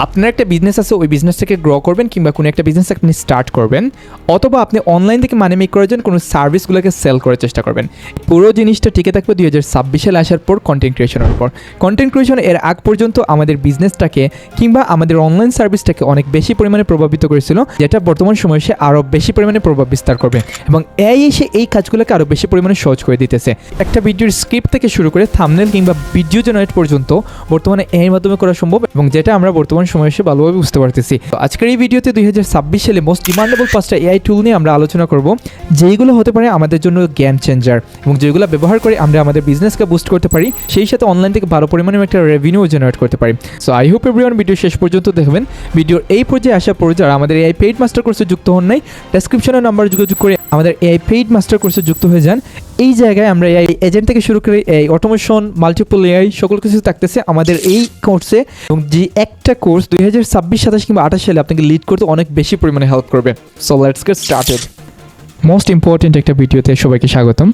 আপনার একটা বিজনেস আছে, ওই বিজনেসটাকে গ্রো করবেন কিংবা কোনো একটা বিজনেস আপনি স্টার্ট করবেন, অথবা আপনি অনলাইন থেকে মানি মেক করার জন্য কোনো সার্ভিসগুলোকে সেল করার চেষ্টা করবেন। পুরো জিনিসটা টিকে থাকবে 2026 সালে আসার পর কন্টেন্ট ক্রিয়েশনের উপর। কন্টেন্ট ক্রিয়েশন এর আগ পর্যন্ত আমাদের বিজনেসটাকে কিংবা আমাদের অনলাইন সার্ভিসটাকে অনেক বেশি পরিমাণে প্রভাবিত করেছিল, যেটা বর্তমান সময়ে এসে আরও বেশি পরিমাণে প্রভাব বিস্তার করবে এবং এআই এসে এই কাজগুলোকে আরও বেশি পরিমাণে সহজ করে দিতেছে। একটা ভিডিওর স্ক্রিপ্ট থেকে শুরু করে থাম্বনেল কিংবা ভিডিও জেনারেট পর্যন্ত বর্তমানে এআই এর মাধ্যমে করা সম্ভব এবং যেটা আমরা বর্তমান সময়ে এসে ভালোভাবে বুঝতে পারতেছি। তো আজকের এই ভিডিওতে 2026 সালে মোস্ট ডিমান্ডেবল 5টা এআই টুল নিয়ে আমরা আলোচনা করব, যেইগুলো হতে পারে আমাদের জন্য গেম চেঞ্জার এবং যেগুলো ব্যবহার করে আমরা আমাদের বিজনেসকে বুস্ট করতে পারি, সেই সাথে অনলাইন থেকে ভালো পরিমাণে একটা রেভিনিউ জেনারেট করতে পারি। So I hope everyone video শেষ পর্যন্ত দেখবেন। ভিডিওর এই পর্যায়ে আসার পর যারা আমাদের এআই পেইড মাস্টার কোর্সে যুক্ত হন নাই, ডেসক্রিপশনে নাম্বার যোগাযোগ করে আমাদের এআই পেইড মাস্টার কোর্সে যুক্ত হয়ে যান। এই জায়গায় আমরা এআই এজেন্ট থেকে শুরু করে এই অটোমেশন, মাল্টিপল এআই সকল কিছু থাকতেছে আমাদের এই কোর্সে, এবং যে একটা কোর্স 2026, 27 কিংবা 28 সালে আপনাকে লিড করতে অনেক বেশি পরিমাণে হেল্প করবে। So let's get started. Most important একটা ভিডিওতে সবাইকে স্বাগতম।